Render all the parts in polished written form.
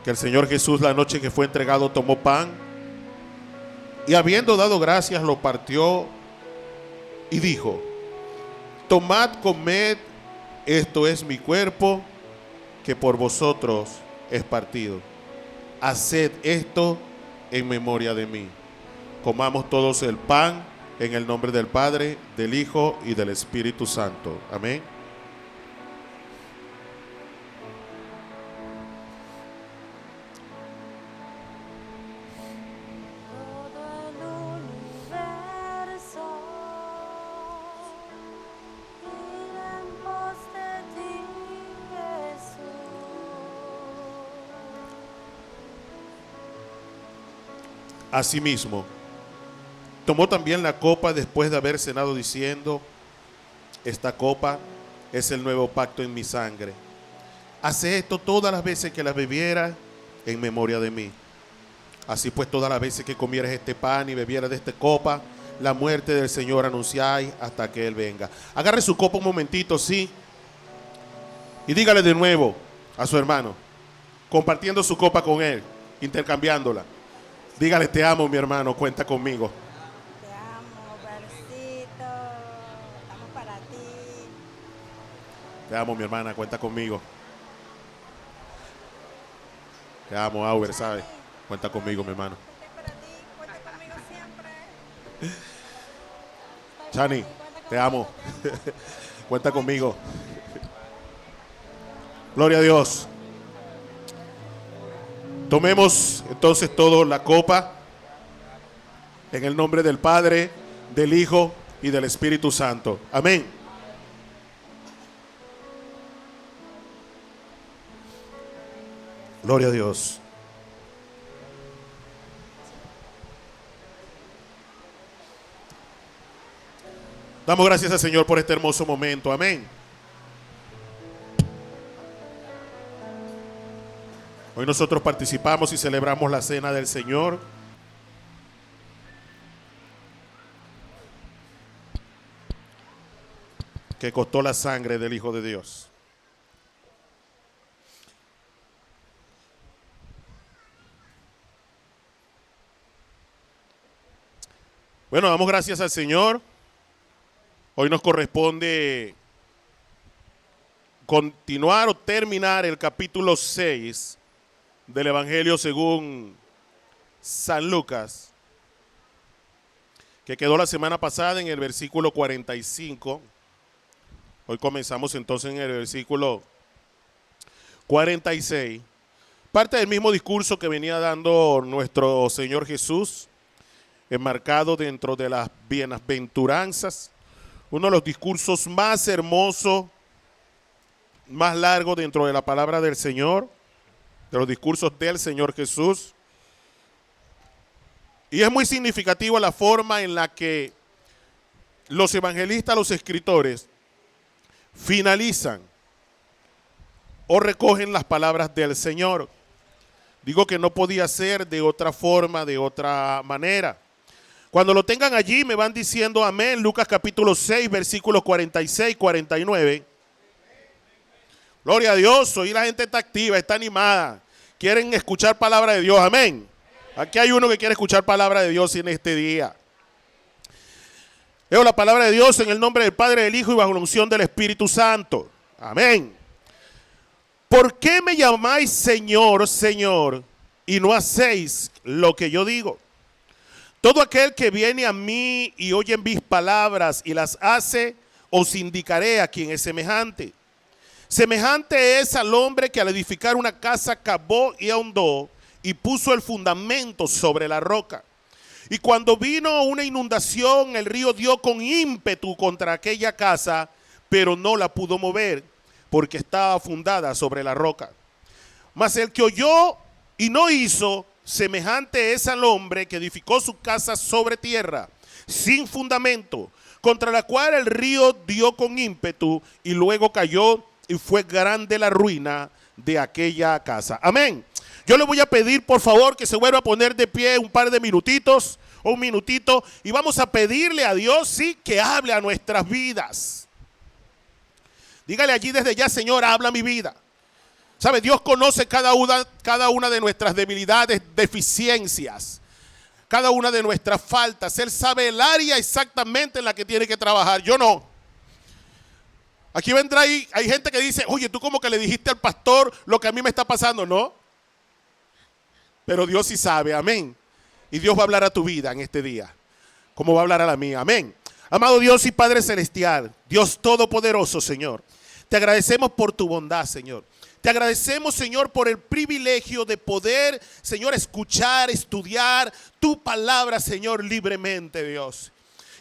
Que el Señor Jesús, la noche que fue entregado, tomó pan y habiendo dado gracias lo partió y dijo: tomad, comed, esto es mi cuerpo que por vosotros es partido. Haced esto en memoria de mí. Comamos todos el pan en el nombre del Padre, del Hijo y del Espíritu Santo. Amén. Asimismo, tomó también la copa después de haber cenado, diciendo: esta copa es el nuevo pacto en mi sangre. Hace esto todas las veces que la bebiera en memoria de mí. Así pues, todas las veces que comieras este pan y bebieras de esta copa, la muerte del Señor anunciáis hasta que Él venga. Agarre su copa un momentito, sí, y dígale de nuevo a su hermano, compartiendo su copa con él, intercambiándola. Dígale: te amo, mi hermano, cuenta conmigo. Te amo, Versito. Estamos para ti. Te amo, mi hermana, cuenta conmigo. Te amo, Auber, ¿sabes? Cuenta conmigo, mi hermano. Estoy para ti, cuenta conmigo siempre. Chani, te amo. Cuenta conmigo. Gloria a Dios. Tomemos entonces todos la copa en el nombre del Padre, del Hijo y del Espíritu Santo. Amén. Gloria a Dios. Damos gracias al Señor por este hermoso momento. Amén. Hoy nosotros participamos y celebramos la cena del Señor. Que costó la sangre del Hijo de Dios. Bueno, damos gracias al Señor. Hoy nos corresponde continuar o terminar el capítulo 6 del Evangelio según San Lucas, que quedó la semana pasada en el versículo 45. Hoy comenzamos entonces en el versículo 46. Parte del mismo discurso que venía dando nuestro Señor Jesús, enmarcado dentro de las bienaventuranzas, uno de los discursos más hermosos, más largos dentro de la palabra del Señor, de los discursos del Señor Jesús. Y es muy significativa la forma en la que los evangelistas, los escritores, finalizan o recogen las palabras del Señor. Digo que no podía ser de otra forma, de otra manera. Cuando lo tengan allí me van diciendo amén. Lucas capítulo 6, versículos 46, 49. Gloria a Dios, hoy la gente está activa, está animada. Quieren escuchar palabra de Dios, amén. Aquí hay uno que quiere escuchar palabra de Dios en este día. Leo la palabra de Dios en el nombre del Padre, del Hijo y bajo la unción del Espíritu Santo. Amén. ¿Por qué me llamáis Señor, Señor, y no hacéis lo que yo digo? Todo aquel que viene a mí y oye mis palabras y las hace, os indicaré a quién es semejante. Semejante es al hombre que al edificar una casa cavó y ahondó y puso el fundamento sobre la roca. Y cuando vino una inundación, el río dio con ímpetu contra aquella casa, pero no la pudo mover, porque estaba fundada sobre la roca. Mas el que oyó y no hizo, semejante es al hombre que edificó su casa sobre tierra, sin fundamento, contra la cual el río dio con ímpetu y luego cayó y fue grande la ruina de aquella casa. Amén. Yo le voy a pedir por favor que se vuelva a poner de pie un par de minutitos o un minutito y vamos a pedirle a Dios, sí, que hable a nuestras vidas. Dígale allí desde ya: Señor, habla a mi vida. ¿Sabe? Dios conoce cada una de nuestras debilidades, deficiencias, cada una de nuestras faltas. Él sabe el área exactamente en la que tiene que trabajar. Yo no. Aquí vendrá hay gente que dice: oye, tú como que le dijiste al pastor lo que a mí me está pasando. No. Pero Dios sí sabe, amén. Y Dios va a hablar a tu vida en este día, como va a hablar a la mía, amén. Amado Dios y Padre Celestial, Dios Todopoderoso, Señor, te agradecemos por tu bondad, Señor. Te agradecemos, Señor, por el privilegio de poder, Señor, escuchar, estudiar tu palabra, Señor, libremente, Dios.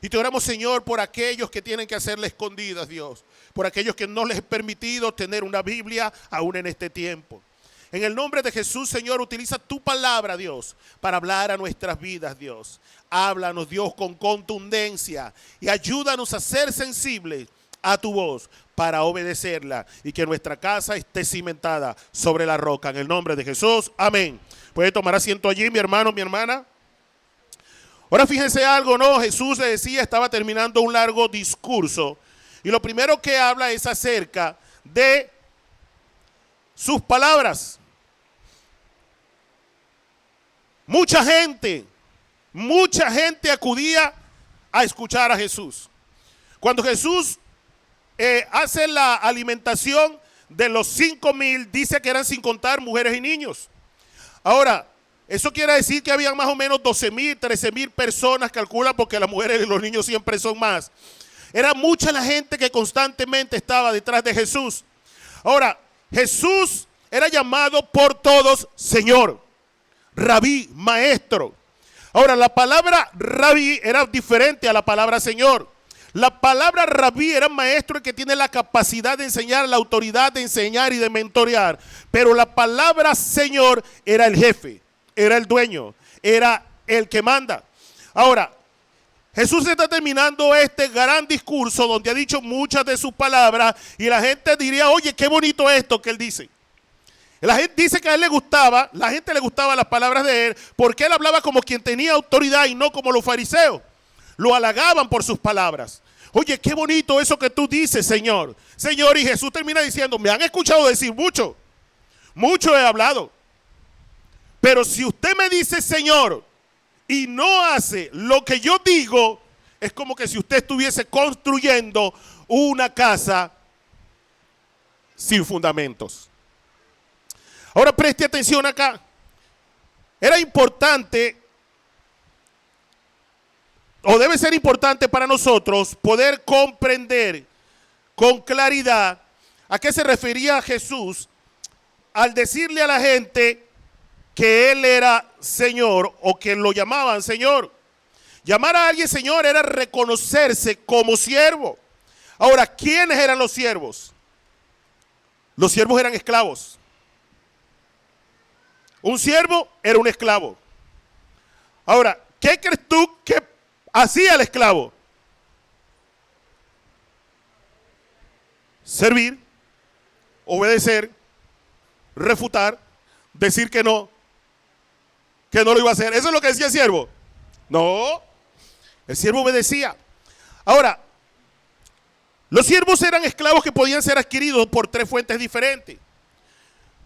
Y te oramos, Señor, por aquellos que tienen que hacerle escondidas, Dios. Por aquellos que no les he permitido tener una Biblia aún en este tiempo. En el nombre de Jesús, Señor, utiliza tu palabra, Dios, para hablar a nuestras vidas, Dios. Háblanos, Dios, con contundencia y ayúdanos a ser sensibles a tu voz para obedecerla y que nuestra casa esté cimentada sobre la roca. En el nombre de Jesús, amén. Puede tomar asiento allí, mi hermano, mi hermana. Ahora fíjense algo, ¿no? Jesús le decía, estaba terminando un largo discurso y lo primero que habla es acerca de sus palabras. Mucha gente acudía a escuchar a Jesús. Cuando Jesús hace la alimentación de los 5,000, dice que eran sin contar mujeres y niños. Ahora, eso quiere decir que había más o menos 12,000, 13,000 personas, calcula, porque las mujeres y los niños siempre son más. Era mucha la gente que constantemente estaba detrás de Jesús. Ahora, Jesús era llamado por todos Señor, Rabí, maestro. Ahora, la palabra Rabí era diferente a la palabra Señor. La palabra Rabí era maestro, el que tiene la capacidad de enseñar, la autoridad de enseñar y de mentorear. Pero la palabra Señor era el jefe, era el dueño, era el que manda. Ahora, Jesús está terminando este gran discurso donde ha dicho muchas de sus palabras y la gente diría: oye, qué bonito esto que él dice. La gente dice que a él le gustaba, la gente le gustaba las palabras de él porque él hablaba como quien tenía autoridad y no como los fariseos. Lo halagaban por sus palabras. Oye, qué bonito eso que tú dices, Señor. Señor, y Jesús termina diciendo: me han escuchado decir mucho, mucho he hablado. Pero si usted me dice Señor y no hace lo que yo digo, es como que si usted estuviese construyendo una casa sin fundamentos. Ahora preste atención acá. Era importante, o debe ser importante para nosotros, poder comprender con claridad a qué se refería Jesús al decirle a la gente que él era Señor o que lo llamaban Señor. Llamar a alguien Señor era reconocerse como siervo. Ahora, ¿quiénes eran los siervos? Los siervos eran esclavos. Un siervo era un esclavo. Ahora, ¿qué crees tú que hacía el esclavo? Servir, obedecer, refutar, decir que no lo iba a hacer. ¿Eso es lo que decía el siervo? No, el siervo obedecía. Ahora, los siervos eran esclavos que podían ser adquiridos por 3 fuentes diferentes.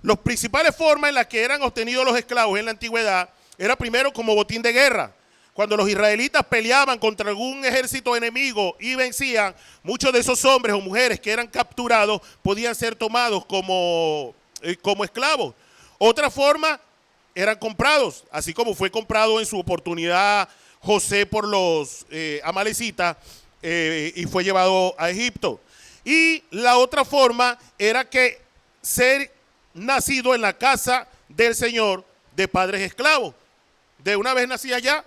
Las principales formas en las que eran obtenidos los esclavos en la antigüedad era primero como botín de guerra. Cuando los israelitas peleaban contra algún ejército enemigo y vencían, muchos de esos hombres o mujeres que eran capturados podían ser tomados como esclavos. Otra forma, eran comprados, así como fue comprado en su oportunidad José por los amalecitas y fue llevado a Egipto. Y la otra forma era que ser nacido en la casa del Señor de padres esclavos. De una vez nací allá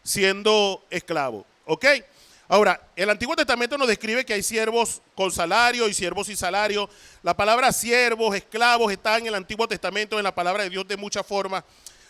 siendo esclavo. ¿Ok? Ahora, el Antiguo Testamento nos describe que hay siervos con salario y siervos sin salario. La palabra siervos, esclavos está en el Antiguo Testamento, en la palabra de Dios de muchas formas.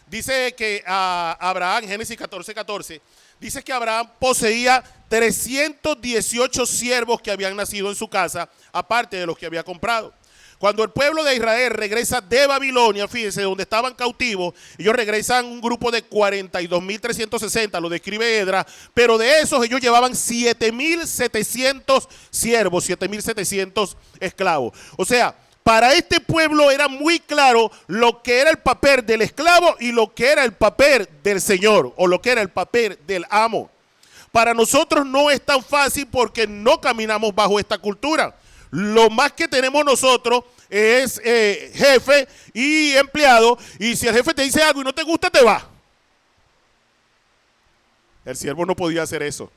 dice que Abraham, Génesis 14:14, dice que Abraham poseía 318 siervos que habían nacido en su casa, aparte de los que había comprado. Cuando el pueblo de Israel regresa de Babilonia, fíjense, donde estaban cautivos, ellos regresan un grupo de 42.360, lo describe Edra, pero de esos ellos llevaban 7.700 siervos, 7.700 esclavos. O sea, para este pueblo era muy claro lo que era el papel del esclavo y lo que era el papel del señor, o lo que era el papel del amo. Para nosotros no es tan fácil porque no caminamos bajo esta cultura. Lo más que tenemos nosotros es jefe y empleado, y si el jefe te dice algo y no te gusta, te va. El siervo no podía hacer eso.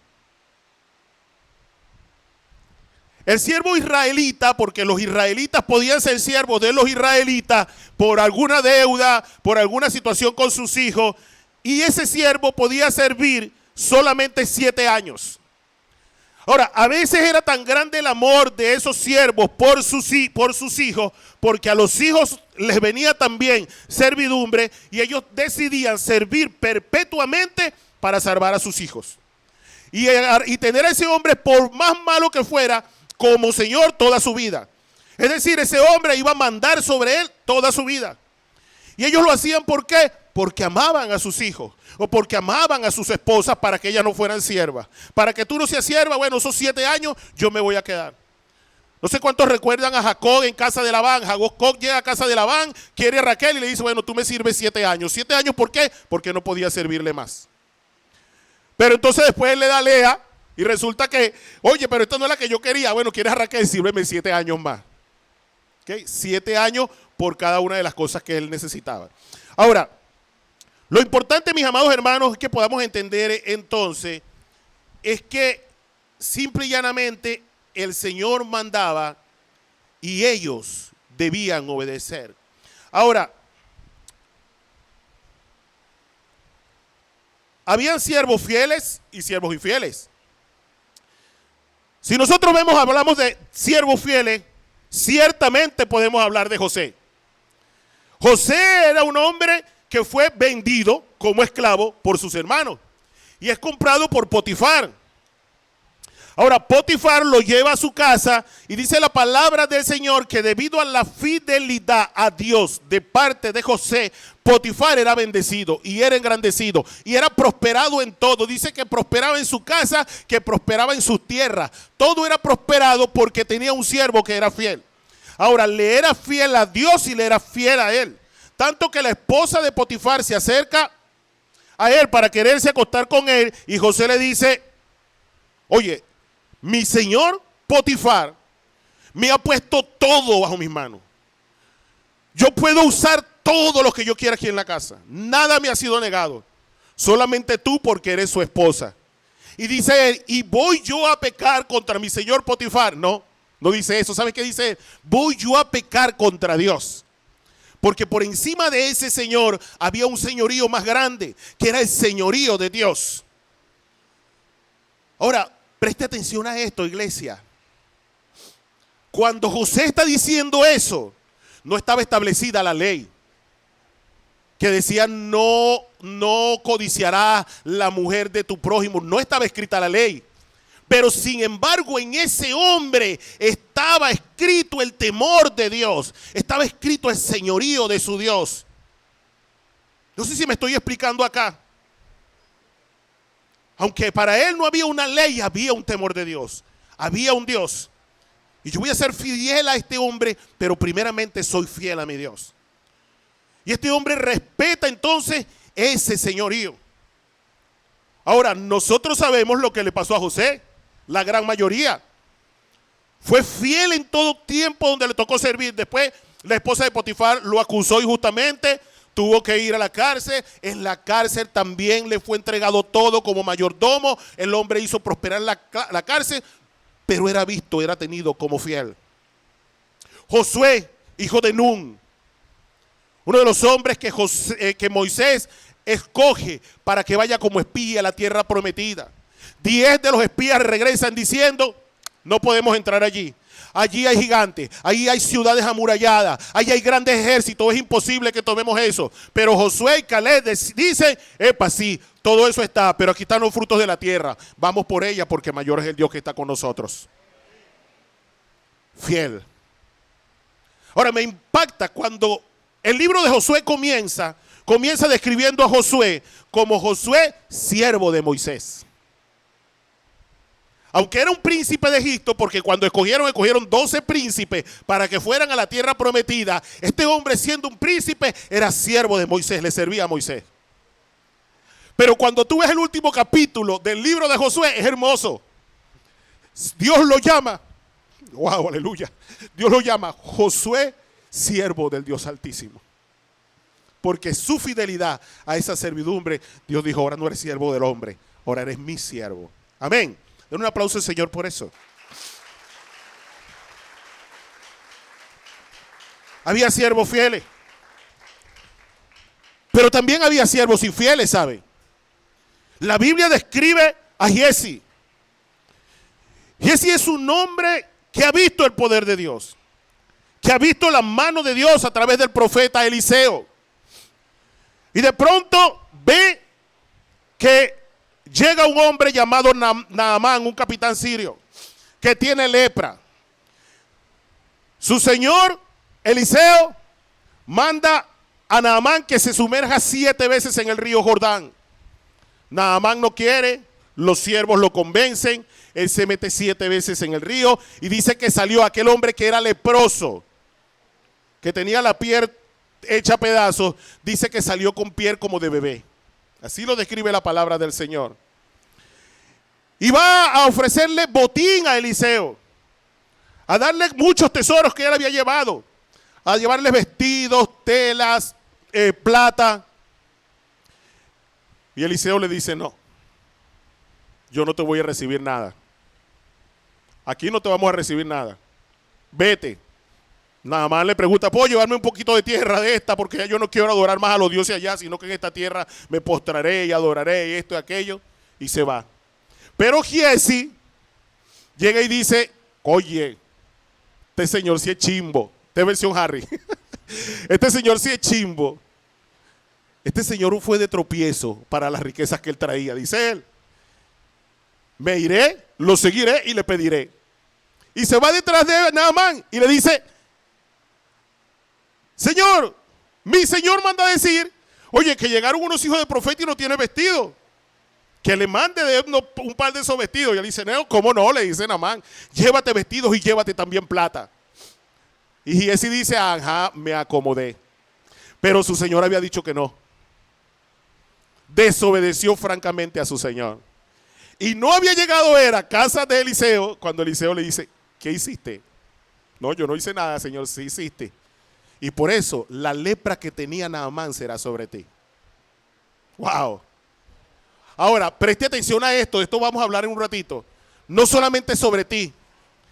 El siervo israelita, porque los israelitas podían ser siervos de los israelitas por alguna deuda, por alguna situación con sus hijos, y ese siervo podía servir solamente 7 años. Ahora, a veces era tan grande el amor de esos siervos por sus hijos, porque a los hijos les venía también servidumbre y ellos decidían servir perpetuamente para salvar a sus hijos. Y tener a ese hombre, por más malo que fuera, como señor toda su vida. Es decir, ese hombre iba a mandar sobre él toda su vida. Y ellos lo hacían, ¿por qué? Porque amaban a sus hijos o porque amaban a sus esposas para que ellas no fueran siervas. Para que tú no seas sierva, bueno, esos 7 años yo me voy a quedar. No sé cuántos recuerdan a Jacob en casa de Labán. Jacob llega a casa de Labán, quiere a Raquel y le dice, bueno, tú me sirves 7 años. 7 años, ¿por qué? Porque no podía servirle más. Pero entonces después él le da a Lea y resulta que, oye, pero esta no es la que yo quería. Bueno, quieres a Raquel, sírveme 7 años más. ¿Okay? 7 años por cada una de las cosas que él necesitaba. Ahora, lo importante, mis amados hermanos, es que podamos entender entonces, es que simple y llanamente el Señor mandaba y ellos debían obedecer. Ahora, habían siervos fieles y siervos infieles. Si nosotros hablamos de siervos fieles, ciertamente podemos hablar de José. José era un hombre que fue vendido como esclavo por sus hermanos y es comprado por Potifar. Ahora, Potifar lo lleva a su casa y dice la palabra del Señor que debido a la fidelidad a Dios de parte de José, Potifar era bendecido y era engrandecido y era prosperado en todo. Dice que prosperaba en su casa, que prosperaba en sus tierras. Todo era prosperado porque tenía un siervo que era fiel. Ahora, le era fiel a Dios y le era fiel a él. Tanto que la esposa de Potifar se acerca a él para quererse acostar con él y José le dice, oye, mi señor Potifar me ha puesto todo bajo mis manos. Yo puedo usar todo lo que yo quiera aquí en la casa. Nada me ha sido negado. Solamente tú porque eres su esposa. Y dice él, ¿y voy yo a pecar contra mi señor Potifar? No, no dice eso. ¿Sabes qué dice él? Voy yo a pecar contra Dios. Porque por encima de ese señor había un señorío más grande, que era el señorío de Dios. Ahora, preste atención a esto, iglesia. Cuando José está diciendo eso, no estaba establecida la ley que decía no codiciarás la mujer de tu prójimo. No estaba escrita la ley. Pero sin embargo en ese hombre estaba escrito el temor de Dios. Estaba escrito el señorío de su Dios. No sé si me estoy explicando acá. Aunque para él no había una ley, había un temor de Dios. Había un Dios. Y yo voy a ser fiel a este hombre, pero primeramente soy fiel a mi Dios. Y este hombre respeta entonces ese señorío. Ahora, nosotros sabemos lo que le pasó a José. La gran mayoría. Fue fiel en todo tiempo donde le tocó servir. Después la esposa de Potifar lo acusó injustamente. Tuvo que ir a la cárcel. En la cárcel también le fue entregado todo como mayordomo. El hombre hizo prosperar la cárcel, pero era visto, era tenido como fiel. Josué, hijo de Nun, uno de los hombres que Moisés escoge para que vaya como espía a la tierra prometida. 10 de los espías regresan diciendo, No podemos entrar allí. Allí hay gigantes, allí hay ciudades amuralladas, allí hay grandes ejércitos, es imposible que tomemos eso. Pero Josué y Caleb dicen, epa, sí, todo eso está, pero aquí están los frutos de la tierra. Vamos por ella porque mayor es el Dios que está con nosotros. Fiel. Ahora me impacta cuando el libro de Josué comienza describiendo a Josué como Josué, siervo de Moisés. Aunque era un príncipe de Egipto, porque cuando escogieron 12 príncipes para que fueran a la tierra prometida, este hombre siendo un príncipe era siervo de Moisés, le servía a Moisés. Pero cuando tú ves el último capítulo del libro de Josué, es hermoso. Dios lo llama, wow, aleluya, Dios lo llama Josué, siervo del Dios Altísimo. Porque su fidelidad a esa servidumbre, Dios dijo, ahora no eres siervo del hombre, ahora eres mi siervo. Amén. Den un aplauso al Señor por eso. Había siervos fieles. Pero también había siervos infieles, ¿sabe? La Biblia describe a Giesi. Giesi es un hombre que ha visto el poder de Dios. Que ha visto la mano de Dios a través del profeta Eliseo. Y de pronto ve que llega un hombre llamado Naamán, un capitán sirio, que tiene lepra. Su señor, Eliseo, manda a Naamán que se sumerja 7 veces en el río Jordán. Naamán no quiere, los siervos lo convencen, él se mete 7 veces en el río y dice que salió aquel hombre que era leproso, que tenía la piel hecha a pedazos, dice que salió con piel como de bebé. Así lo describe la palabra del Señor. Y va a ofrecerle botín a Eliseo, a darle muchos tesoros que él había llevado, a llevarle vestidos, telas, plata. Y Eliseo le dice, no, yo no te voy a recibir nada. Aquí no te vamos a recibir nada. Vete. Nada más le pregunta, ¿puedo llevarme un poquito de tierra de esta? Porque ya yo no quiero adorar más a los dioses allá, sino que en esta tierra me postraré y adoraré y esto y aquello. Y se va. Pero Giesi llega y dice, oye, este señor sí es chimbo. Esta es versión Harry. Este señor sí es chimbo. Este señor fue de tropiezo para las riquezas que él traía. Dice él, me iré, lo seguiré y le pediré. Y se va detrás de Naamán y le dice, Señor, mi señor manda a decir, oye, que llegaron unos hijos de profeta y no tiene vestido. Que le mande un par de esos vestidos. Y él dice, no, ¿cómo no? Le dice Naamán, llévate vestidos y llévate también plata. Y Giesi dice, ajá, me acomodé. Pero su señor había dicho que no. Desobedeció francamente a su señor. Y no había llegado él a casa de Eliseo cuando Eliseo le dice, ¿qué hiciste? No, yo no hice nada, señor, sí hiciste. Y por eso la lepra que tenía Naamán será sobre ti. Wow. Ahora, preste atención a esto. Esto vamos a hablar en un ratito. No solamente sobre ti,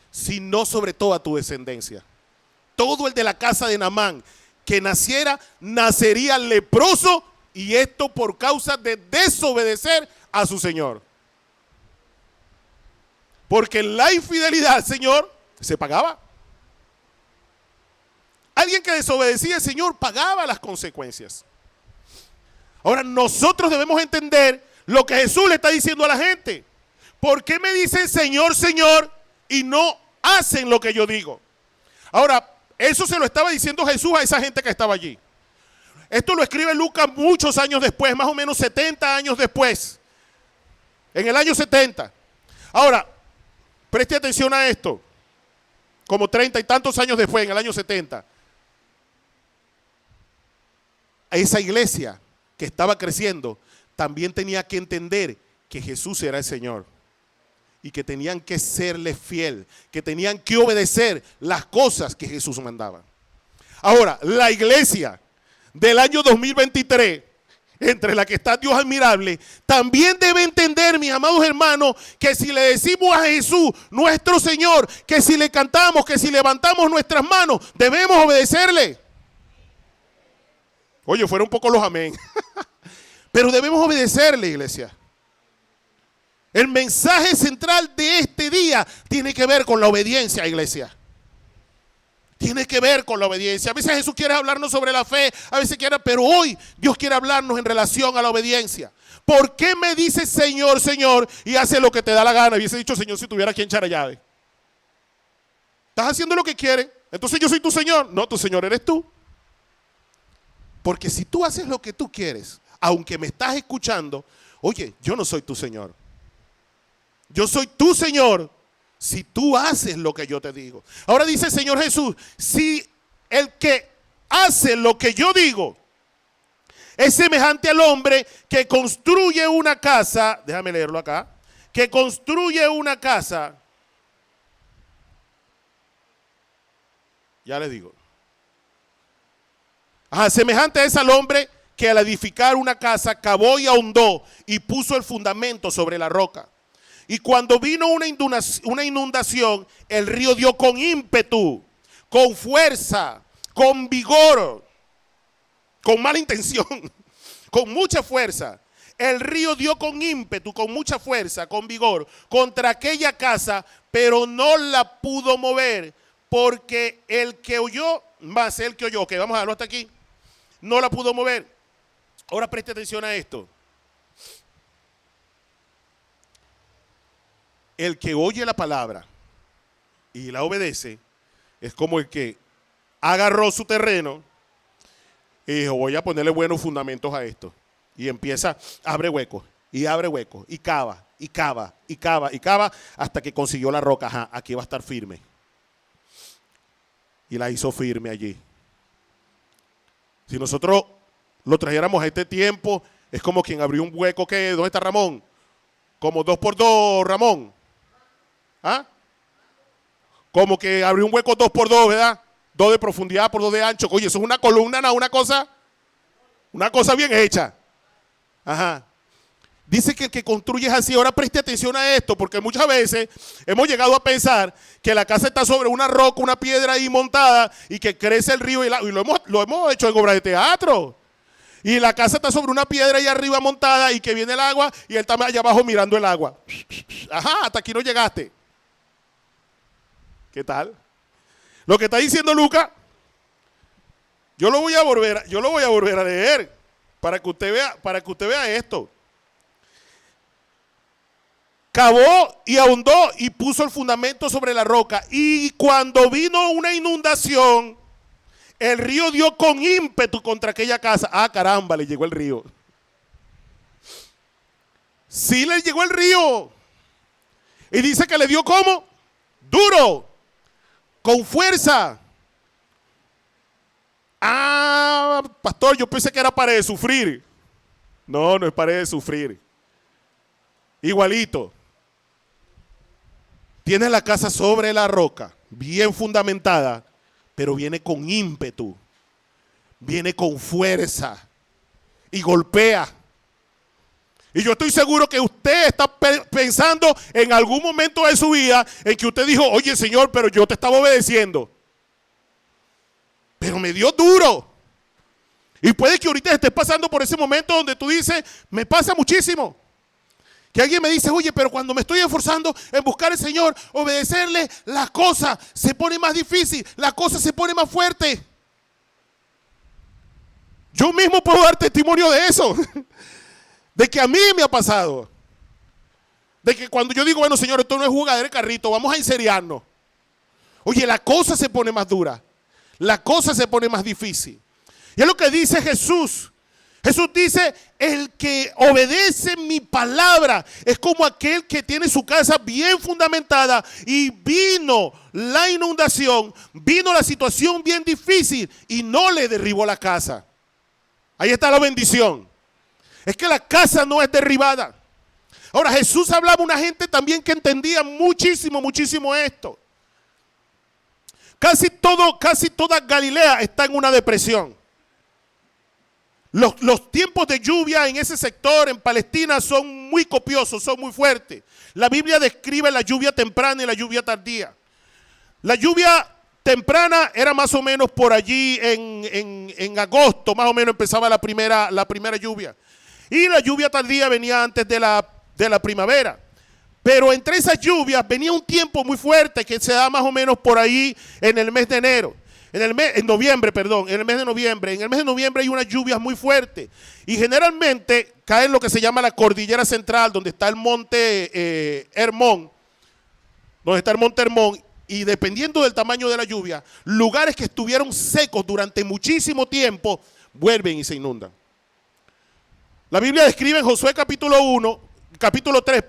sino sobre toda tu descendencia. Todo el de la casa de Naamán que naciera, nacería leproso, y esto por causa de desobedecer a su señor. Porque la infidelidad, Señor, se pagaba. Alguien que desobedecía al Señor pagaba las consecuencias. Ahora nosotros debemos entender lo que Jesús le está diciendo a la gente. ¿Por qué me dicen Señor, Señor y no hacen lo que yo digo? Ahora, eso se lo estaba diciendo Jesús a esa gente que estaba allí. Esto lo escribe Lucas muchos años después, más o menos 70 años después. En el año 70. Ahora, preste atención a esto. Como 30 y tantos años después, en el año 70. Esa iglesia que estaba creciendo también tenía que entender que Jesús era el Señor y que tenían que serle fiel, que tenían que obedecer las cosas que Jesús mandaba. Ahora, la iglesia del año 2023, entre la que está Dios admirable, también debe entender, mis amados hermanos, que si le decimos a Jesús, nuestro Señor, que si le cantamos, que si levantamos nuestras manos, debemos obedecerle. Oye, fueron un poco los amén. Pero debemos obedecerle, iglesia. El mensaje central de este día tiene que ver con la obediencia, iglesia. Tiene que ver con la obediencia. A veces Jesús quiere hablarnos sobre la fe, a veces quiere, pero hoy Dios quiere hablarnos en relación a la obediencia. ¿Por qué me dices Señor, Señor, y hace lo que te da la gana? Hubiese dicho Señor si tuviera quien echar llave. Estás haciendo lo que quieres, entonces yo soy tu Señor. No, tu Señor eres tú. Porque si tú haces lo que tú quieres, aunque me estás escuchando, oye, yo no soy tu Señor. Yo soy tu Señor si tú haces lo que yo te digo. Ahora dice el Señor Jesús, si el que hace lo que yo digo es semejante al hombre que construye una casa, déjame leerlo acá, que construye una casa, ya les digo. Semejante es al hombre que al edificar una casa cavó y ahondó y puso el fundamento sobre la roca. Y cuando vino una inundación, el río dio con ímpetu, con fuerza, con vigor, con mala intención, con mucha fuerza. El río dio con ímpetu, con mucha fuerza, con vigor, contra aquella casa, pero no la pudo mover, porque el que oyó, ok, vamos a darlo hasta aquí, no la pudo mover. Ahora preste atención a esto. El que oye la palabra y la obedece es como el que agarró su terreno y dijo, voy a ponerle buenos fundamentos a esto. Y empieza, abre huecos, y cava, y cava, y cava, y cava, hasta que consiguió la roca. Ajá, aquí va a estar firme. Y la hizo firme allí. Si nosotros lo trajéramos a este tiempo, es como quien abrió un hueco que, ¿dónde está Ramón? Como 2x2, Ramón. ¿Ah? Como que abrió un hueco 2x2, ¿verdad? 2 de profundidad por 2 de ancho. Oye, eso es una columna, no, una cosa bien hecha. Ajá. Dice que el que construye es así. Ahora preste atención a esto, porque muchas veces hemos llegado a pensar que la casa está sobre una roca, una piedra ahí montada, y que crece el río, y lo hemos hecho en obras de teatro. Y la casa está sobre una piedra ahí arriba montada, y que viene el agua, y él está allá abajo mirando el agua. Ajá, hasta aquí no llegaste. ¿Qué tal? Lo que está diciendo Lucas, yo lo voy a volver a leer para que usted vea esto. Cavó y ahondó y puso el fundamento sobre la roca. Y cuando vino una inundación, el río dio con ímpetu contra aquella casa. Ah, caramba, le llegó el río. Sí le llegó el río. Y dice que le dio ¿cómo? Duro. Con fuerza. Ah, pastor, yo pensé que era pared de sufrir. No, no es pared de sufrir. Igualito. Tiene la casa sobre la roca, bien fundamentada, pero viene con ímpetu, viene con fuerza y golpea. Y yo estoy seguro que usted está pensando en algún momento de su vida en que usted dijo, oye Señor, pero yo te estaba obedeciendo. Pero me dio duro. Y puede que ahorita estés pasando por ese momento donde tú dices, me pasa muchísimo. Que alguien me dice, oye, pero cuando me estoy esforzando en buscar al Señor, obedecerle, la cosa se pone más difícil, la cosa se pone más fuerte. Yo mismo puedo dar testimonio de eso. De que a mí me ha pasado. De que cuando yo digo, bueno, Señor, esto no es jugadera de carrito, vamos a enseriarnos. Oye, la cosa se pone más dura. La cosa se pone más difícil. Y es lo que dice Jesús. Jesús dice, el que obedece mi palabra es como aquel que tiene su casa bien fundamentada y vino la inundación, vino la situación bien difícil y no le derribó la casa. Ahí está la bendición. Es que la casa no es derribada. Ahora Jesús hablaba a una gente también que entendía muchísimo, muchísimo esto. Casi toda Galilea está en una depresión. Los tiempos de lluvia en ese sector, en Palestina, son muy copiosos, son muy fuertes. La Biblia describe la lluvia temprana y la lluvia tardía. La lluvia temprana era más o menos por allí en agosto, más o menos empezaba la primera lluvia. Y la lluvia tardía venía antes de la primavera. Pero entre esas lluvias venía un tiempo muy fuerte que se da más o menos por ahí en el mes de enero. En noviembre, perdón, en el mes de noviembre. En el mes de noviembre hay unas lluvias muy fuertes. Y generalmente cae en lo que se llama la cordillera central, donde está el monte Hermón. Donde está el monte Hermón. Y dependiendo del tamaño de la lluvia, lugares que estuvieron secos durante muchísimo tiempo, vuelven y se inundan. La Biblia describe en Josué capítulo 3,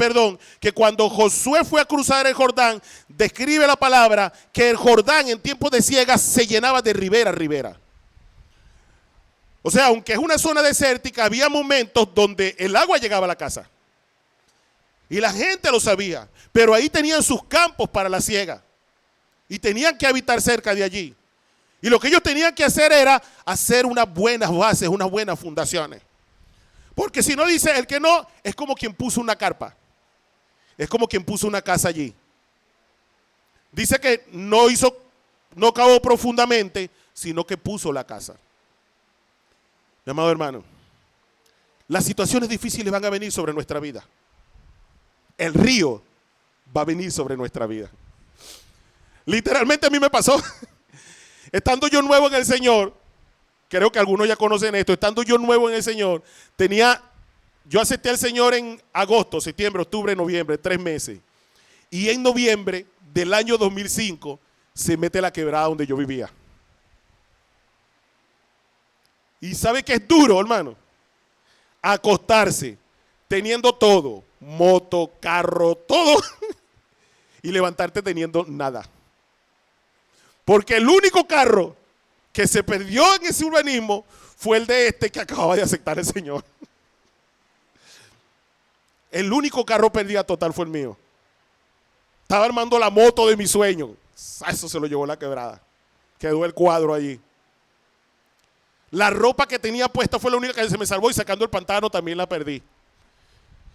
que cuando Josué fue a cruzar el Jordán, describe la palabra que el Jordán en tiempos de siega se llenaba de ribera a ribera. O sea, aunque es una zona desértica, había momentos donde el agua llegaba a la casa. Y la gente lo sabía, pero ahí tenían sus campos para la siega. Y tenían que habitar cerca de allí. Y lo que ellos tenían que hacer era hacer unas buenas bases, unas buenas fundaciones. Porque si no, dice el que no, es como quien puso una carpa. Es como quien puso una casa allí. Dice que no cavó profundamente, sino que puso la casa. Mi amado hermano, las situaciones difíciles van a venir sobre nuestra vida. El río va a venir sobre nuestra vida. Literalmente a mí me pasó. Estando yo nuevo en el Señor, creo que algunos ya conocen esto, estando yo nuevo en el Señor, yo acepté al Señor en agosto, septiembre, octubre, noviembre, 3 meses. Y en noviembre del año 2005 se mete la quebrada donde yo vivía. Y ¿sabe qué es duro, hermano? Acostarse, teniendo todo, moto, carro, todo, y levantarte teniendo nada. Porque el único carro que se perdió en ese urbanismo fue el de este que acababa de aceptar el Señor. El único carro perdido total fue el mío. Estaba armando la moto de mi sueño. Eso se lo llevó la quebrada. Quedó el cuadro allí. La ropa que tenía puesta fue la única que se me salvó y sacando el pantano también la perdí.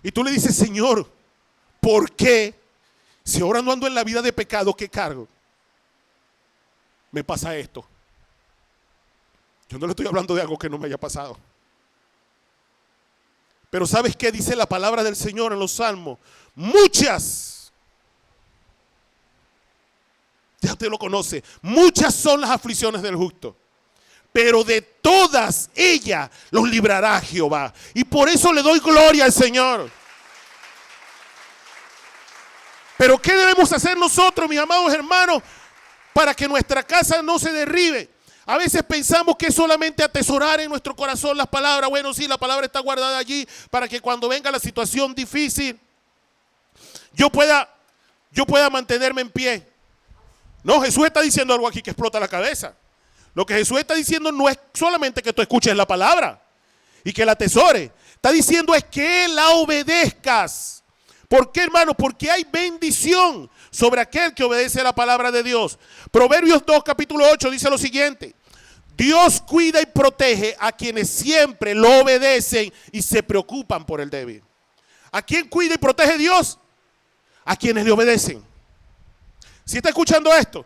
Y tú le dices, Señor, ¿por qué? Si ahora no ando en la vida de pecado, ¿qué cargo? Me pasa esto. Yo no le estoy hablando de algo que no me haya pasado. Pero ¿sabes qué dice la palabra del Señor en los Salmos? Muchas, ya usted lo conoce, muchas son las aflicciones del justo, pero de todas ellas los librará Jehová. Y por eso le doy gloria al Señor. Pero ¿qué debemos hacer nosotros, mis amados hermanos, para que nuestra casa no se derribe? A veces pensamos que es solamente atesorar en nuestro corazón las palabras. Bueno, sí, la palabra está guardada allí para que cuando venga la situación difícil, yo pueda mantenerme en pie. No, Jesús está diciendo algo aquí que explota la cabeza. Lo que Jesús está diciendo no es solamente que tú escuches la palabra y que la atesores. Está diciendo es que la obedezcas. ¿Por qué, hermano? Porque hay bendición sobre aquel que obedece la palabra de Dios. Proverbios 2, capítulo 8 dice lo siguiente: Dios cuida y protege a quienes siempre lo obedecen y se preocupan por el débil. ¿A quién cuida y protege Dios? A quienes le obedecen. ¿Sí está escuchando esto?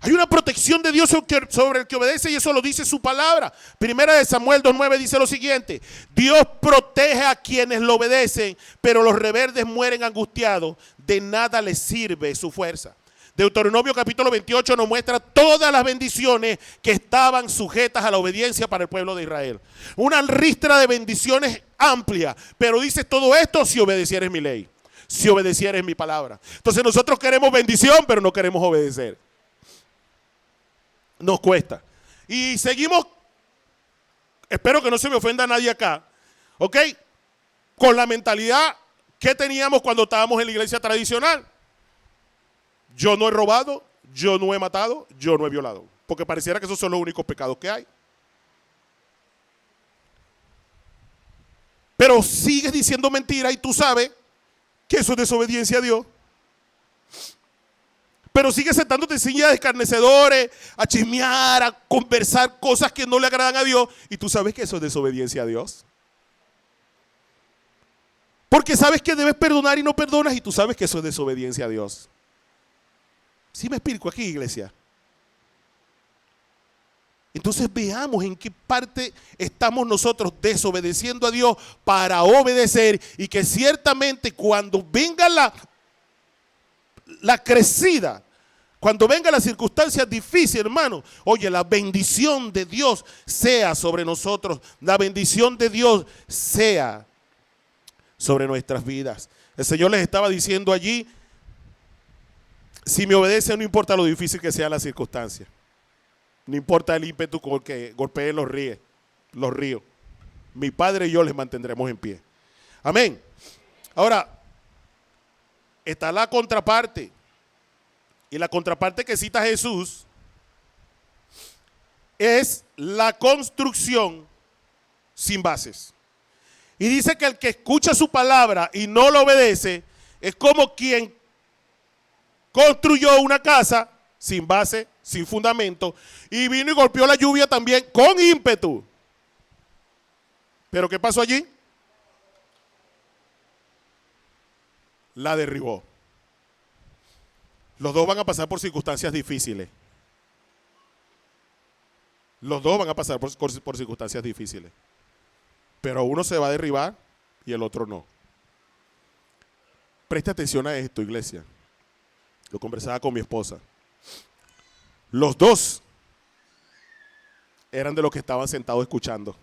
Hay una protección de Dios sobre el que obedece y eso lo dice su palabra. Primera de Samuel 2:9 dice lo siguiente: Dios protege a quienes lo obedecen, pero los rebeldes mueren angustiados. De nada les sirve su fuerza. Deuteronomio capítulo 28 nos muestra todas las bendiciones que estaban sujetas a la obediencia para el pueblo de Israel. Una ristra de bendiciones amplia, pero dice todo esto si obedecieres mi ley, si obedecieres mi palabra. Entonces nosotros queremos bendición, pero no queremos obedecer. Nos cuesta. Y seguimos, espero que no se me ofenda a nadie acá, ¿ok? Con la mentalidad que teníamos cuando estábamos en la iglesia tradicional. Yo no he robado, yo no he matado, yo no he violado. Porque pareciera que esos son los únicos pecados que hay. Pero sigues diciendo mentira y tú sabes que eso es desobediencia a Dios. Pero sigues sentándote en silla de escarnecedores, a chismear, a conversar cosas que no le agradan a Dios. Y tú sabes que eso es desobediencia a Dios. Porque sabes que debes perdonar y no perdonas y tú sabes que eso es desobediencia a Dios. ¿Sí me explico aquí, iglesia? Entonces veamos en qué parte estamos nosotros desobedeciendo a Dios para obedecer, y que ciertamente cuando venga la crecida, cuando venga las circunstancias difíciles, hermano, oye, la bendición de Dios sea sobre nosotros, la bendición de Dios sea sobre nuestras vidas. El Señor les estaba diciendo allí: si me obedece, no importa lo difícil que sea la circunstancia, no importa el ímpetu con que golpeen los ríos, mi Padre y yo les mantendremos en pie. Amén. Ahora, está la contraparte. Y la contraparte que cita Jesús es la construcción sin bases. Y dice que el que escucha su palabra y no lo obedece es como quien construyó una casa sin base, sin fundamento, y vino y golpeó la lluvia también con ímpetu. ¿Pero qué pasó allí? La derribó. Los dos van a pasar por circunstancias difíciles. Los dos van a pasar por circunstancias difíciles. Pero uno se va a derribar y el otro no. Preste atención a esto, iglesia. Lo conversaba con mi esposa. Los dos eran de los que estaban sentados escuchando.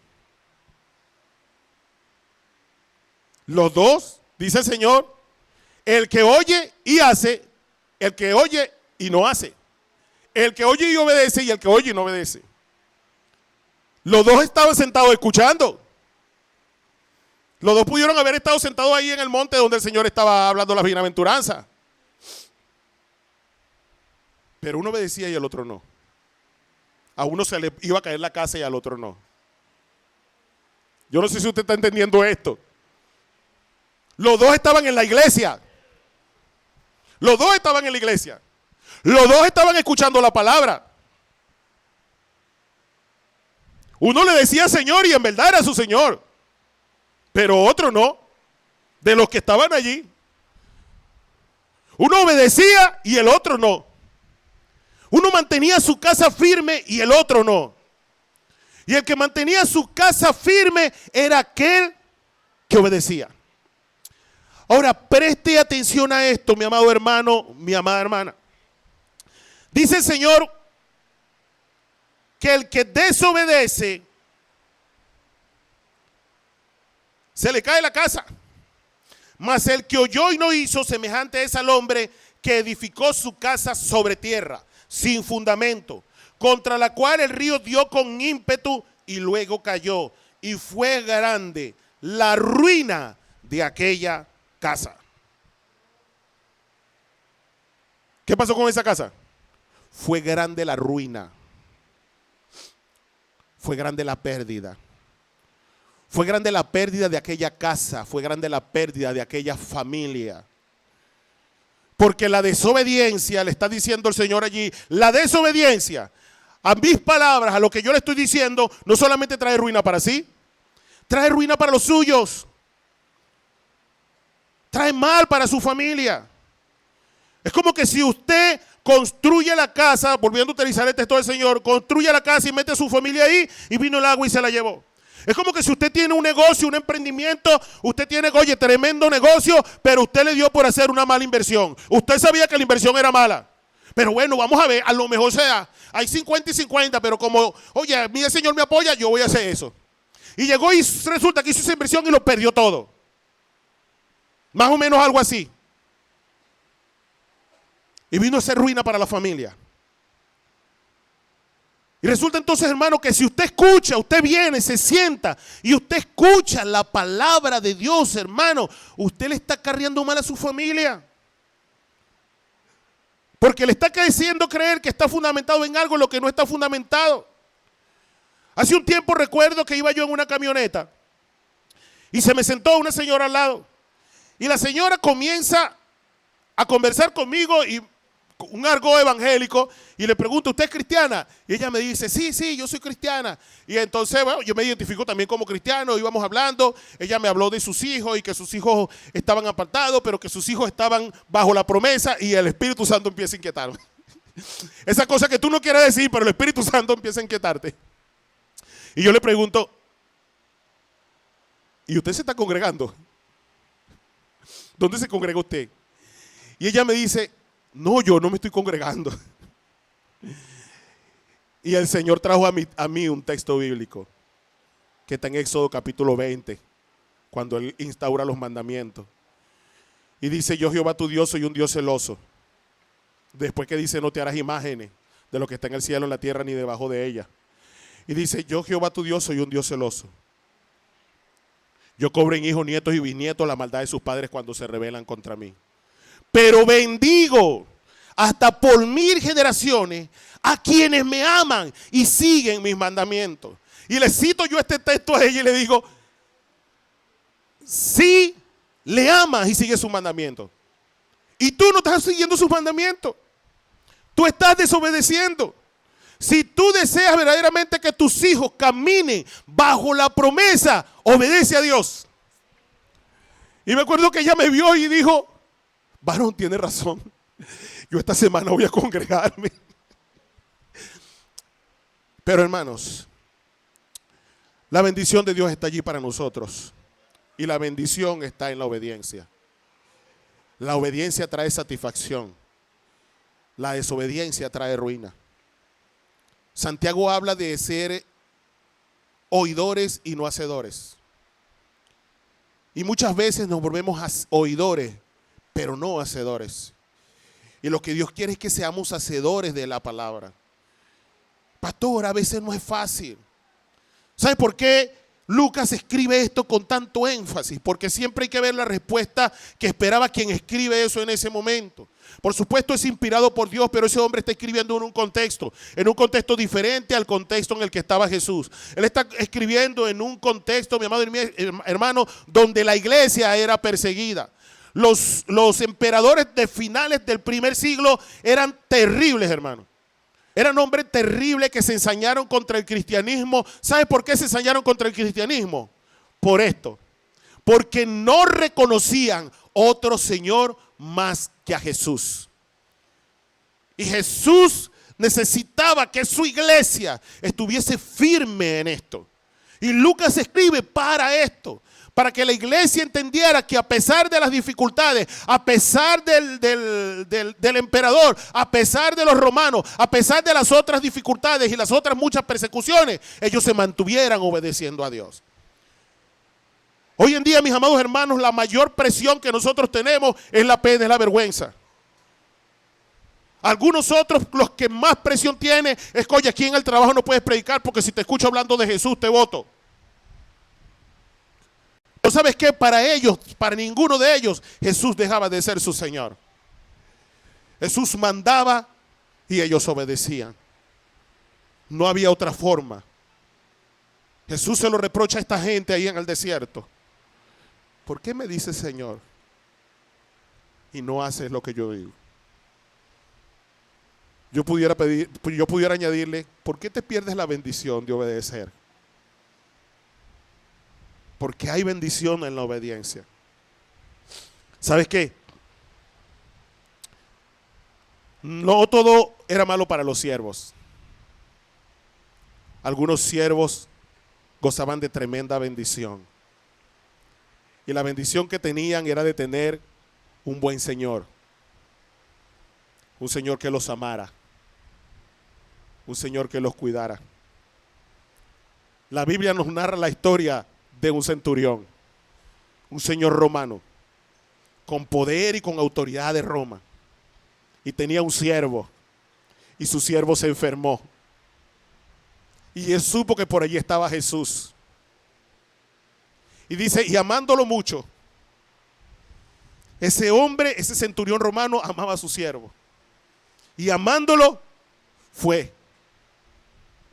Los dos, dice el Señor, el que oye y hace, el que oye y no hace, el que oye y obedece y el que oye y no obedece. Los dos estaban sentados escuchando. Los dos pudieron haber estado sentados ahí en el monte donde el Señor estaba hablando las bienaventuranzas. Pero uno obedecía y el otro no. A uno se le iba a caer la casa y al otro no. Yo no sé si usted está entendiendo esto. Los dos estaban en la iglesia. Los dos estaban en la iglesia. Los dos estaban escuchando la palabra. Uno le decía Señor y en verdad era su Señor. Pero otro no. De los que estaban allí. Uno obedecía y el otro no. Uno mantenía su casa firme y el otro no. Y el que mantenía su casa firme era aquel que obedecía. Ahora, preste atención a esto, mi amado hermano, mi amada hermana. Dice el Señor que el que desobedece, se le cae la casa. Mas el que oyó y no hizo, semejante es al hombre que edificó su casa sobre tierra, sin fundamento, contra la cual el río dio con ímpetu y luego cayó. Y fue grande la ruina de aquella casa. ¿Qué pasó con esa casa? Fue grande la ruina. Fue grande la pérdida. Fue grande la pérdida de aquella casa. Fue grande la pérdida de aquella familia. Porque la desobediencia, le está diciendo el Señor allí, la desobediencia a mis palabras, a lo que yo le estoy diciendo, no solamente trae ruina para sí, trae ruina para los suyos. Trae mal para su familia. Es como que si usted construye la casa, volviendo a utilizar el texto del Señor, construye la casa y mete a su familia ahí y vino el agua y se la llevó. Es como que si usted tiene un negocio, un emprendimiento, usted tiene, oye, tremendo negocio, pero usted le dio por hacer una mala inversión. Usted sabía que la inversión era mala. Pero bueno, vamos a ver, a lo mejor sea, hay 50 y 50, pero como, oye, a mí el Señor me apoya, yo voy a hacer eso. Y llegó y resulta que hizo esa inversión y lo perdió todo. Más o menos algo así. Y vino a ser ruina para la familia. Y resulta entonces, hermano, que si usted escucha, usted viene, se sienta y usted escucha la palabra de Dios, hermano, usted le está carriendo mal a su familia. Porque le está haciendo creer que está fundamentado en algo en lo que no está fundamentado. Hace un tiempo recuerdo que iba yo en una camioneta y se me sentó una señora al lado. Y la señora comienza a conversar conmigo y un argot evangélico, y le pregunto, ¿usted es cristiana? Y ella me dice, sí, yo soy cristiana. Y entonces, bueno, yo me identifico también como cristiano, íbamos hablando, ella me habló de sus hijos y que sus hijos estaban apartados, pero que sus hijos estaban bajo la promesa, y el Espíritu Santo empieza a inquietarme. Esa cosa que tú no quieres decir, pero el Espíritu Santo empieza a inquietarte. Y yo le pregunto, ¿y usted se está congregando? ¿Dónde se congrega usted? Y ella me dice, no, yo no me estoy congregando. Y el Señor trajo a mí un texto bíblico que está en Éxodo capítulo 20, cuando Él instaura los mandamientos. Y dice, yo Jehová tu Dios soy un Dios celoso. Después que dice, no te harás imágenes de lo que está en el cielo, en la tierra, ni debajo de ella. Y dice, yo Jehová tu Dios soy un Dios celoso. Yo cobro en hijos, nietos y bisnietos la maldad de sus padres cuando se rebelan contra mí. Pero bendigo hasta por 1000 generaciones a quienes me aman y siguen mis mandamientos. Y le cito yo este texto a ella y le digo, si le amas y sigues sus mandamientos, y tú no estás siguiendo sus mandamientos, tú estás desobedeciendo. Si tú deseas verdaderamente que tus hijos caminen bajo la promesa, obedece a Dios. Y me acuerdo que ella me vio y dijo, varón, tiene razón. Yo esta semana voy a congregarme. Pero hermanos, la bendición de Dios está allí para nosotros. Y la bendición está en la obediencia. La obediencia trae satisfacción. La desobediencia trae ruina. Santiago habla de ser oidores y no hacedores. Y muchas veces nos volvemos oidores, pero no hacedores. Y lo que Dios quiere es que seamos hacedores de la palabra. Pastor, a veces no es fácil. ¿Sabe por qué Lucas escribe esto con tanto énfasis? Porque siempre hay que ver la respuesta que esperaba quien escribe eso en ese momento. Por supuesto es inspirado por Dios, pero ese hombre está escribiendo en un contexto diferente al contexto en el que estaba Jesús. Él está escribiendo en un contexto, mi amado hermano, donde la iglesia era perseguida. Los emperadores de finales del primer siglo eran terribles, hermano. Eran hombres terribles que se ensañaron contra el cristianismo. ¿Sabe por qué se ensañaron contra el cristianismo? Por esto. Porque no reconocían otro Señor más que a Jesús. Y Jesús necesitaba que su iglesia estuviese firme en esto. Y Lucas escribe para esto. Para que la iglesia entendiera que a pesar de las dificultades, a pesar del emperador, a pesar de los romanos, a pesar de las otras dificultades y las otras muchas persecuciones, ellos se mantuvieran obedeciendo a Dios. Hoy en día, mis amados hermanos, la mayor presión que nosotros tenemos es la pena, es la vergüenza. Algunos otros, los que más presión tienen, es que, oye, aquí en el trabajo no puedes predicar porque si te escucho hablando de Jesús te voto. ¿No sabes qué? Para ellos, para ninguno de ellos, Jesús dejaba de ser su Señor. Jesús mandaba y ellos obedecían. No había otra forma. Jesús se lo reprocha a esta gente ahí en el desierto. ¿Por qué me dices Señor y no haces lo que yo digo? Yo pudiera añadirle, ¿por qué te pierdes la bendición de obedecer? Porque hay bendición en la obediencia. ¿Sabes qué? No todo era malo para los siervos. Algunos siervos gozaban de tremenda bendición. Y la bendición que tenían era de tener un buen Señor. Un Señor que los amara. Un Señor que los cuidara. La Biblia nos narra la historia de un centurión, un señor romano, con poder y con autoridad de Roma. Y tenía un siervo, y su siervo se enfermó. Y él supo que por allí estaba Jesús. Y dice, y amándolo mucho, ese hombre, ese centurión romano, amaba a su siervo. Y amándolo,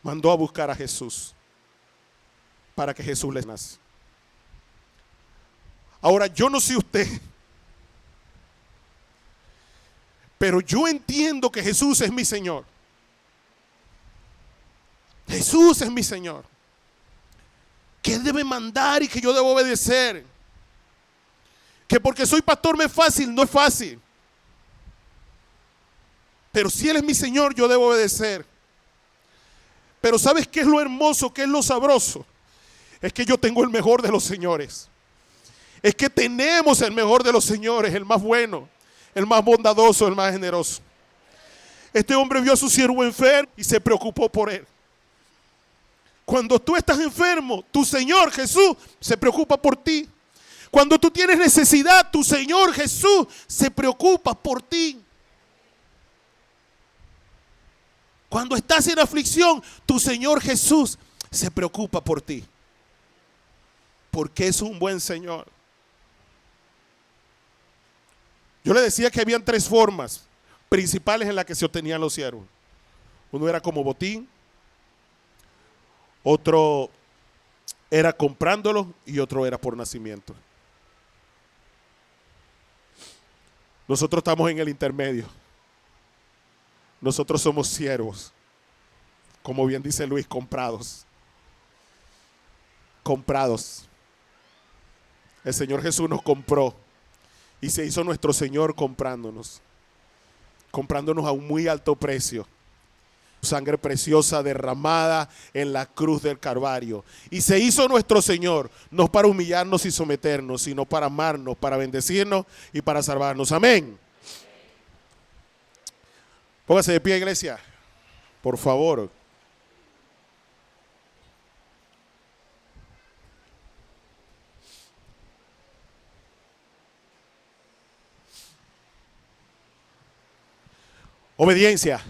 mandó a buscar a Jesús, para que Jesús les nace. Ahora, yo no sé usted, pero yo entiendo que Jesús es mi Señor. Jesús es mi Señor. Que Él debe mandar y que yo debo obedecer. Que porque soy pastor me es fácil, no es fácil. Pero si Él es mi Señor, yo debo obedecer. Pero ¿sabes qué es lo hermoso? ¿Qué es lo sabroso? Es que yo tengo el mejor de los señores. Es que tenemos el mejor de los señores, el más bueno, el más bondadoso, el más generoso. Este hombre vio a su siervo enfermo y se preocupó por él. Cuando tú estás enfermo, tu Señor Jesús se preocupa por ti. Cuando tú tienes necesidad, tu Señor Jesús se preocupa por ti. Cuando estás en aflicción, tu Señor Jesús se preocupa por ti. Porque es un buen Señor. Yo le decía que habían 3 formas principales en las que se obtenían los siervos. Uno era como botín, otro era comprándolo y otro era por nacimiento. Nosotros estamos en el intermedio. Nosotros somos siervos, como bien dice Luis, comprados. Comprados. El Señor Jesús nos compró y se hizo nuestro Señor comprándonos a un muy alto precio. Sangre preciosa derramada en la cruz del Calvario. Y se hizo nuestro Señor, no para humillarnos y someternos, sino para amarnos, para bendecirnos y para salvarnos. Amén. Póngase de pie, iglesia, por favor. Obediencia.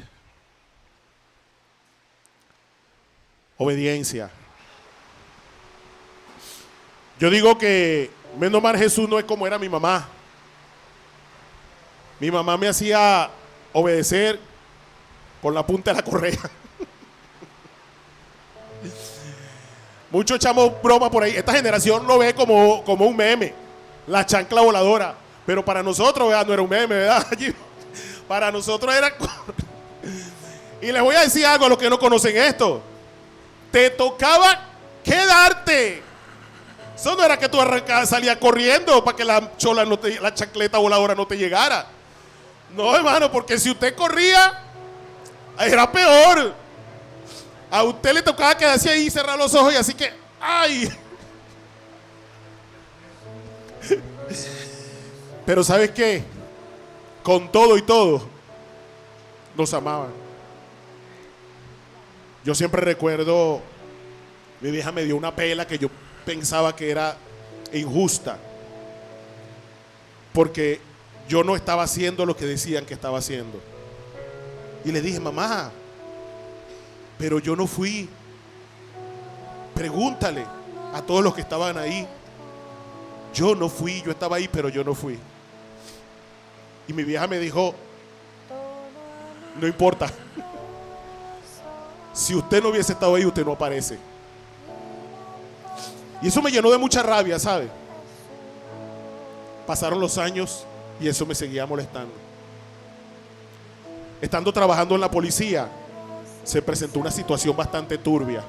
Obediencia. Yo digo que menos mal Jesús no es como era mi mamá. Mi mamá me hacía obedecer con la punta de la correa. Muchos echamos broma por ahí. Esta generación lo ve como un meme, la chancla voladora. Pero para nosotros, ¿verdad? No era un meme, ¿verdad? Para nosotros era... Y les voy a decir algo a los que no conocen esto. Te tocaba quedarte. Eso no era que tú arrancabas, salías corriendo para que la chancleta voladora no te llegara. No, hermano, porque si usted corría, era peor. A usted le tocaba quedarse ahí y cerrar los ojos y así que, ¡ay! Pero ¿sabes qué? Con todo y todo, nos amaban. Yo siempre recuerdo, mi vieja me dio una pela que yo pensaba que era injusta, porque yo no estaba haciendo lo que decían que estaba haciendo. Y le dije, mamá, pero yo no fui. Pregúntale a todos los que estaban ahí. Yo no fui, yo estaba ahí, pero yo no fui. Y mi vieja me dijo, no importa. Si usted no hubiese estado ahí, usted no aparece. Y eso me llenó de mucha rabia, ¿sabe? Pasaron los años y eso me seguía molestando. Estando trabajando en la policía, se presentó una situación bastante turbia.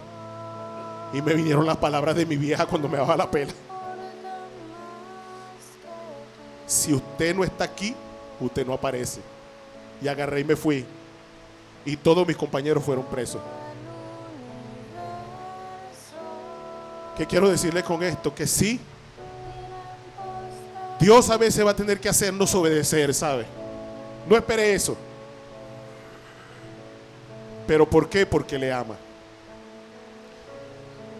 Y me vinieron las palabras de mi vieja cuando me daba la pela. Si usted no está aquí, usted no aparece. Y agarré y me fui. Y todos mis compañeros fueron presos. ¿Qué quiero decirle con esto? Que sí, Dios a veces va a tener que hacernos obedecer, ¿sabe? No espere eso. ¿Pero por qué? Porque le ama.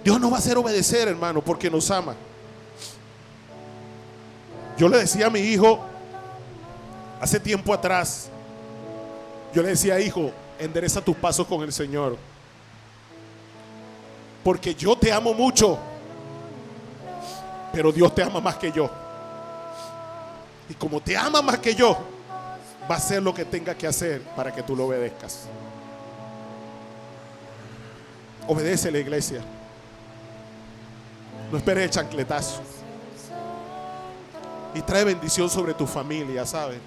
Dios nos va a hacer obedecer, hermano, porque nos ama. Yo le decía a mi hijo, hace tiempo atrás, yo le decía, hijo, endereza tus pasos con el Señor. Porque yo te amo mucho, pero Dios te ama más que yo. Y como te ama más que yo, va a hacer lo que tenga que hacer para que tú lo obedezcas. Obedece la iglesia. No esperes el chancletazo. Y trae bendición sobre tu familia, ¿sabes?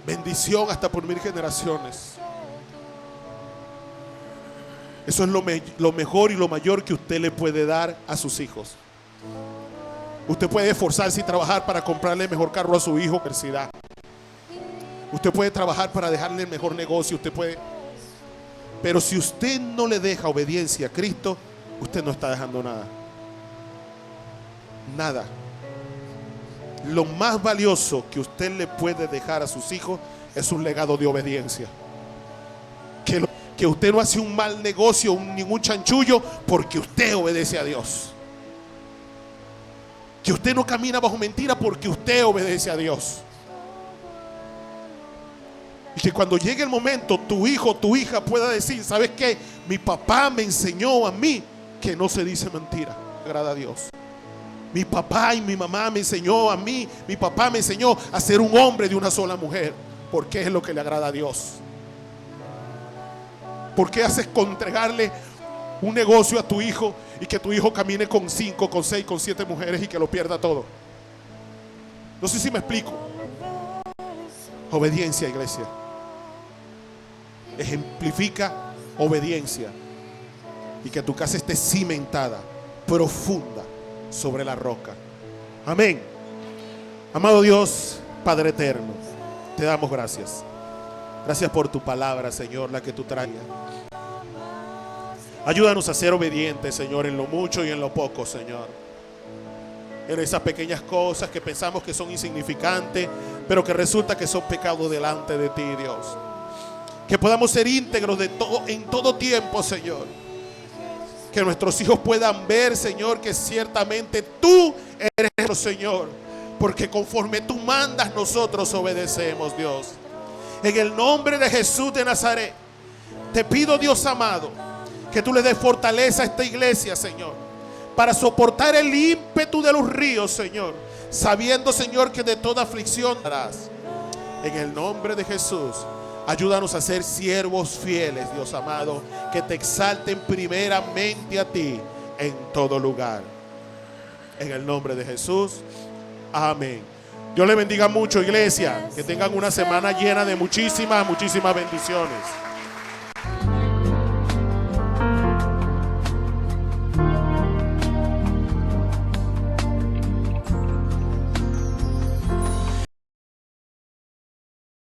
Bendición hasta por 1000 generaciones. Eso es lo mejor y lo mayor que usted le puede dar a sus hijos. Usted puede esforzarse y trabajar para comprarle el mejor carro a su hijo, universidad. Usted puede trabajar para dejarle el mejor negocio, usted puede. Pero si usted no le deja obediencia a Cristo, usted no está dejando nada. Nada. Lo más valioso que usted le puede dejar a sus hijos es un legado de obediencia. Que usted no hace un mal negocio, ningún chanchullo, porque usted obedece a Dios. Que usted no camina bajo mentira porque usted obedece a Dios. Y que cuando llegue el momento, tu hijo o tu hija pueda decir: ¿sabes qué? Mi papá me enseñó a mí que no se dice mentira. Agrada a Dios. Mi papá y mi mamá me enseñó a mí, mi papá me enseñó a ser un hombre de una sola mujer, porque es lo que le agrada a Dios. ¿Por qué haces con entregarle un negocio a tu hijo y que tu hijo camine con 5, con 6, con 7 mujeres y que lo pierda todo? No sé si me explico. Obediencia, iglesia. Ejemplifica obediencia. Y que tu casa esté cimentada, profunda, sobre la roca. Amén. Amado Dios, Padre eterno, te damos gracias. Gracias por tu palabra, Señor, la que tú traes. Ayúdanos a ser obedientes, Señor, en lo mucho y en lo poco, Señor. En esas pequeñas cosas que pensamos que son insignificantes, pero que resulta que son pecados delante de ti, Dios. Que podamos ser íntegros en todo tiempo, Señor. Que nuestros hijos puedan ver, Señor, que ciertamente tú eres nuestro Señor. Porque conforme tú mandas, nosotros obedecemos, Dios. En el nombre de Jesús de Nazaret, te pido, Dios amado, que tú le des fortaleza a esta iglesia, Señor, para soportar el ímpetu de los ríos, Señor, sabiendo, Señor, que de toda aflicción darás. En el nombre de Jesús, ayúdanos a ser siervos fieles, Dios amado, que te exalten primeramente a ti en todo lugar. En el nombre de Jesús, amén. Dios le bendiga mucho, iglesia. Que tengan una semana llena de muchísimas bendiciones.